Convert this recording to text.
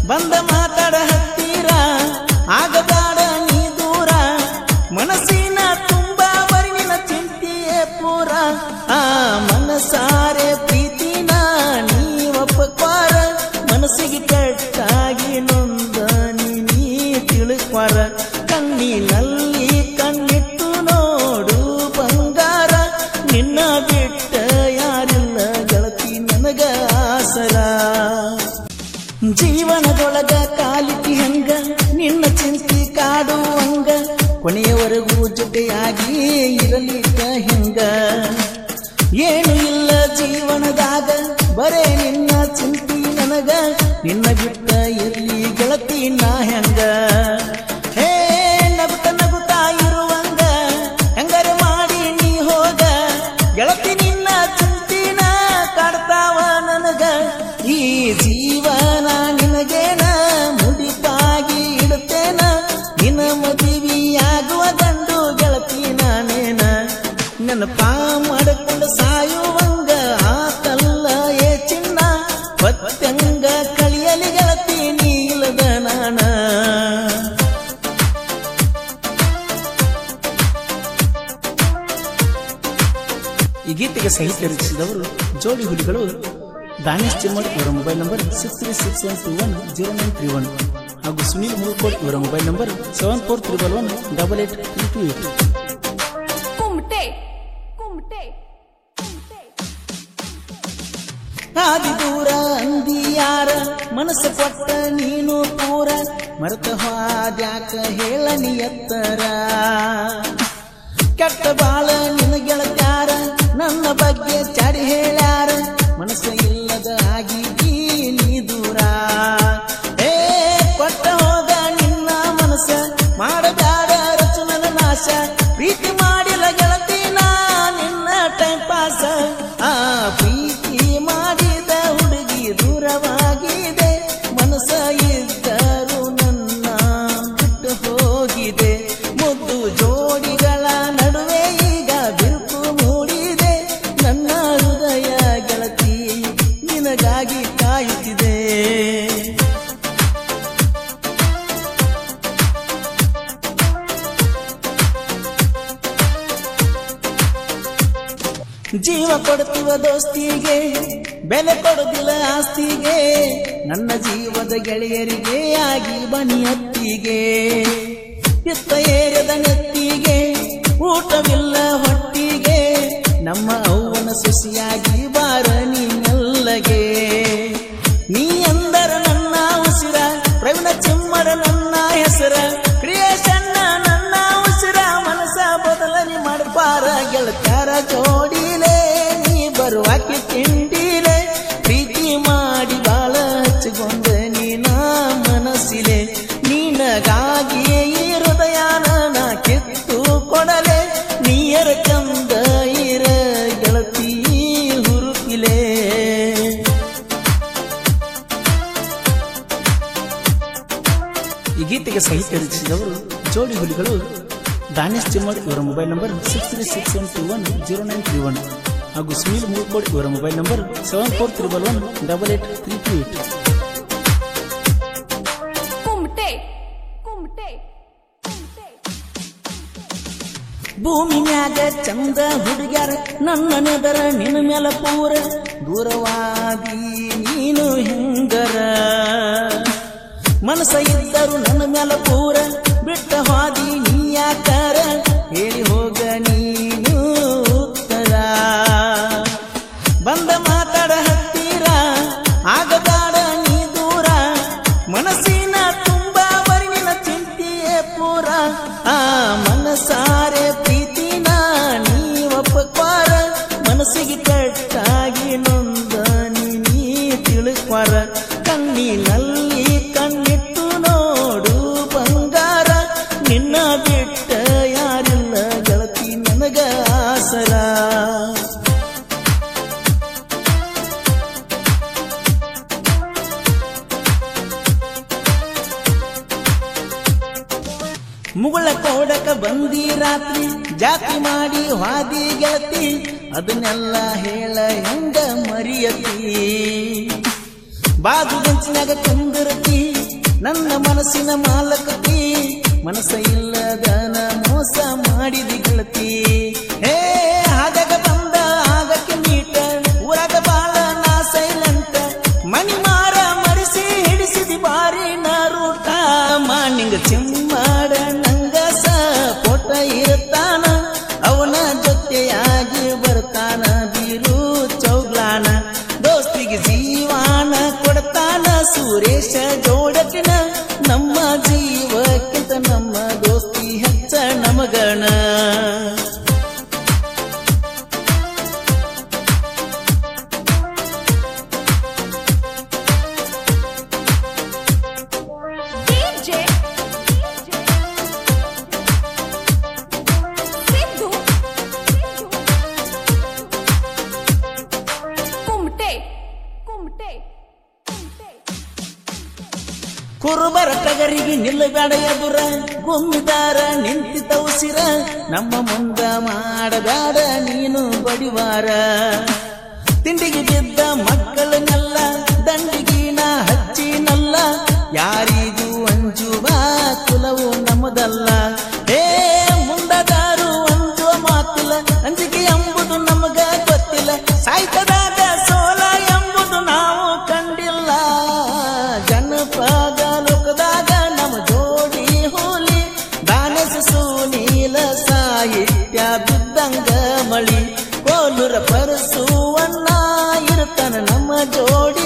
ಬಂದ ಮಾತಾಡ ಹತ್ತೀರ ಆಗದಾಡ ನೀ ದೂರ ಮನಸ್ಸಿನ ತುಂಬಾ ಬರಿವಿನ ಚಿಂತೆಯೇ ಪೂರ ಆ ಮನಸಾರೆ ಪ್ರೀತಿನ ನೀವಪ್ಪಕ್ವಾರ ಮನಸ್ಸಿಗೆ ಕೆಟ್ಟಾಗಿ ನೊಂದ ನೀ ತಿಳುಕ್ವಾರ ಕಣ್ಣಿನಲ್ಲಿ ಕಣ್ಣಿಟ್ಟು ನೋಡು ಬಂಗಾರ ನಿನ್ನ ಬಿಟ್ಟ ಯಾರಿಲ್ಲ ಗೆಳತಿ ನನಗ ಆಸರ ಜೀವನದೊಳಗ ಕಾಲಿಟಿ ಹಂಗ ನಿನ್ನ ಚಿಂತಿ ಕಾಡುವಂಗ ಕೊನೆಯವರೆಗೂ ಜೊತೆಯಾಗಿ ಇರಲಿಕ್ಕ ಹಿಂಗ ಏನು ಇಲ್ಲ ಜೀವನದಾಗ ಬರೇ ನಿನ್ನ ಚಿಂತಿ ನನಗ ನಿನ್ನ ಬಿಟ್ಟ ಇರ್ಲಿ ಗೆಳತಿ ನಾ ಹೆಂಗ ಹೇ ನಗುತ್ತ ನಗುತ್ತಾ ಇರುವಂಗ ಹೆಂಗಾರೆ ಮಾಡಿ ನೀ ಹೋಗ ಗೆಳತಿ ನಿನ್ನ ಚಿಂತಿನ ಕಾಡ್ತಾವ ನನಗ ಈ ಜೀವನ ನಿನಗೇನ ಮುಡಿಪಾಗಿ ಇಡುತ್ತೇನ ನಿನ್ನ ಮದುವೆಯಾಗುವ ಗಂಡು ಗೆಳತಿ ನಾನೇನ ನೆನಪ ಮಾಡಿಕೊಂಡು ಸಾಯುವಂಗ ಆತಲ್ಲ ಏ ಚಿನ್ನ ಹೊತ್ತಂಗ ಕಳಿಯಲಿ ಗೆಳತಿ ನೀಲದ ನಾನ ಈ ಗೀತೆಗೆ ಸಾಹಿತ್ಯ ರಚಿಸಿದವರು ಜೋಡಿ ಹುಲಿಗಳು ದಾನೇಶ್ ಚಿಮ್ಮಡ್ ಇವರ ಮೊಬೈಲ್ ನಂಬರ್ 6361210931 ಹಾಗೂ ಸುನೀಲ್ ಮುಲ್ಕೋಟ್ ಇವರ ಮೊಬೈಲ್ ನಂಬರ್ 7431188828. ಆದಿ ದೂರ ಅಂದಿಯಾರ ಮನಸ್ಸು ಕೊಟ್ಟ ನೀನು ಪೂರ ಮರೆತ ಹಾದ್ಯಾಕ ಹೇಳ ನೀ ಎತ್ತರ ಕೆಟ್ಟ ಬಾಳ ನಿನ್ನ ಗೆಳತ್ಯಾರ ನನ್ನ ಬಗ್ಗೆ ಚಾಡಿ ಹೇಳ್ಯಾರ ಮನಸ್ಸು ಇಲ್ಲದ ಆಗಿ ನೀ ದೂರ ಏ ಕೊಟ್ಟ ಹೋಗ ನಿನ್ನ ಮನಸ್ಸ ಮಾಡಬ್ಯಾಡ ರಚನನ ನಾಶ ಪ್ರೀತಿ ಮಾಡಿಲ್ಲ ಗೆಳತಿನ ನಿನ್ನ ಟೈಮ್ ಪಾಸ ಆ ಪ್ರೀತಿ ಮಾಡಿದ ಹುಡುಗಿ ದೂರವಾಗಿದೆ ಮನಸ್ಸ ಇದ್ದರೂ ನನ್ನ ಬಿಟ್ಟು ಹೋಗಿದೆ ಮುದ್ದು ಜೋಡಿಗಳ ನಡುವೆ ಈಗ ಬಿರುಕು ಮೂಡಿದೆ ನನ್ನ ಹೃದಯ ಗೆಳತಿ ನಿನಗಾಗಿ ಕಾಯುತ್ತಿದೆ ಜೀವ ಕೊಡುತ್ತಿವ ದೋಸ್ತಿಗೆ ಬೆಲೆ ಕೊಡುದಿಲ್ಲ ಆಸ್ತಿಗೆ ನನ್ನ ಜೀವದ ಗೆಳೆಯರಿಗೆ ಆಗಿ ಬನಿಯತ್ತಿಗೆ ಇತ್ತ ಏರಿದ ನೆತ್ತಿಗೆ ಊಟವಿಲ್ಲ ಹೊಟ್ಟಿಗೆ ನಮ್ಮ ಅವ್ವನ ಸೊಸಿಯಾಗಿ ಬಾರ ನೀನೆಲ್ಲಗೆ ನೀ ಎಂದರ ನನ್ನ ಉಸಿರ ಪ್ರವೀಣ ಚಿಮ್ಮಡ ನನ್ನ ಹೆಸರ ಕ್ರಿಯೇಷನ್ ನನ್ನ ಉಸಿರ ಮನಸ ಬದಲನೆ ಮಾಡಬಾರ ಗೆಳತ್ಯಾರ ಜೋಡಿಲೆ ನೀ ಬರುವಾಕಿ ತಿಂಡಿಲೆ ಪ್ರೀತಿ ಮಾಡಿ ಬಾಳ ಹಚ್ಚಿಕೊಂಡ ನೀನ ಮನಸ್ಸಿಲೆ ನೀನಗಾಗಿಯೇ ಈ ಹೃದಯನ ನಾ ಕಿತ್ತು ಕೊಡಲೆ ನೀಯರ ಚಂದ ಇರ ಗೆಳತಿ ಹುರುಪಿಲೆ ಈ ಗೀತೆಗೆ ಸಾಹಿತ್ಯ ರಚಿಸಿದವರು ಜೋಡಿ ಹುಲಿಗಳು ದಾನೇಶ್ ಚಿಮ್ಮಡ್ ಇವರ ಮೊಬೈಲ್ ನಂಬರ್ 6361210931 ಹಾಗೂ ಸುನೀಲ್ ಮುಲ್ಕೋಟ್ ಇವರ ಮೊಬೈಲ್ ನಂಬರ್ 7431188828. ಭೂಮಿ ಮ್ಯಾಗ ಚಂದ ಹುಡುಗ್ಯಾರ ನನ್ನ ನೆದರ ನಿನ್ನ ಮೇಲ ಪೂರ ದೂರವಾದಿ ನೀನು ಹೆಂಗರ ಮನಸ್ಸ ಇದ್ದರು ನನ್ನ ಮೇಲ ಪೂರ ಬಿಟ್ಟ ಹಾದಿ ನೀ ಯಾಕಾರ ಹೇಳಿ ಹೋಗ ನೀನು ಉತ್ತರ ಬಂದ ಮಾತಾಡ ಹತ್ತೀರ ಆಗದಾಡ ನೀ ದೂರ ಮನಸ್ಸಿನ ತುಂಬಾ ಬರಿವಿನ ಚಿಂತೆಯೇ ಪೂರ ಆ ಮನಸಾರೆ ಪ್ರೀತಿನ ನೀವಪ್ಪಕ್ವಾರ ಮನಸ್ಸಿಗೆ ಕೆಟ್ಟಾಗಿ ನೊಂದ ನೀ ತಿಳುಕ್ವಾರ ಕಣ್ಣಿನಲ್ಲಿ ಕಣ್ಣಿಟ್ಟು ನೋಡು ಬಂಗಾರ ನಿನ್ನ ಬಿಟ್ಟ ಯಾರಿಲ್ಲ ಗೆಳತಿ ನನಗ ಆಸರ ಮುಗುಳ ಕೋಡಕ ಬಂದಿ ರಾತ್ರಿ ಜಾತಿ ಮಾಡಿ ಹಾದಿ ಗೆಳತಿ ಅದನ್ನೆಲ್ಲ ಹೇಳ ಹೆಂಗ ಮರಿಯತಿ ಬಾಜು ಗಂಚಿನಾಗ ಕುಂದಿರತಿ ನನ್ನ ಮನಸ್ಸಿನ ಮಾಲಕತಿ ಮನಸ್ಸ ಇಲ್ಲದನ ಮೋಸ ಮಾಡಿದಿ ಗೆಳತಿ ಹೇ ಆದಾಗ ಬಂದ ಆಗಕ್ಕೆ ಮೀಟ ಊರಾಗ ಬಾಳ ನಾ ಸೈಲೆಂಟ್ ಮನಿ ಮಾರ ಮರಿಸಿ ಹಿಡಿಸಿದಿ ಬಾರಿ ನಾ ರೂಟ ಮಾನಿಂಗ ಚಿಮ್ಮಾಡ ನಂಗ ಸಪೋಟ ಇರ್ತಾನ ಅವನ ಜೊತೆಯಾಗಿ ಬರ್ತಾನ ಬೀರು ಚೌಗ್ಲಾನ ದೋಸ್ತಿಗೆ ಜೀವಾನ ಕೊಡ್ತಾನ ಸುರೇಶ ಜೋಡಟಿನ ನಮ್ಮ ಜೀವಕ್ಕಿಂತ ನಮ್ಮ ದೋಸ್ತಿ ಹೆಚ್ಚ ನಮಗಣ ಕುರುಬರ ಟಗರಿಗೆ ನಿಲ್ಲಬೇಡ ಎದುರ ಗುಮ್ಮಿದಾರ ನಿಂತಿದ್ದ ಉಸಿರ ನಮ್ಮ ಮುಂದ ಮಾಡಬೇಡ ನೀನು ಬಡಿವಾರ ತಿಂಡಿಗೆ ಬಿದ್ದ ಮಕ್ಕಳನ್ನೆಲ್ಲ ದಂಡಿಗಿನ ಹಚ್ಚಿನಲ್ಲ ಯಾರಿಗೂ ಅಂಜುವ ಕುಲವು ನಮ್ಮದಲ್ಲ ಹೇ ಮುಂದದಾರು ಅಂಜುವ ಮಾತಿಲ್ಲ ಅಂಜಿಕೆ ಎಂಬುದು ನಮಗ ಗೊತ್ತಿಲ್ಲ ಸಾಯ್ತದಾಗ ಸೋಲ ಎಂಬುದು ನಾವು ಕಂಡಿಲ್ಲ ಜನಪದ ಲೋಕದಾಗ ನಮ್ಮ ಜೋಡಿ ಹೋಲಿ ದಾನಸ ಸುನೀಲ ಸಾಹಿತ್ಯ ಬಿದ್ದಂಗ ಮಳಿ ಕೋಲುರ ಪರಸುವಣ್ಣ ಇರ್ತಾನ ನಮ್ಮ ಜೋಡಿ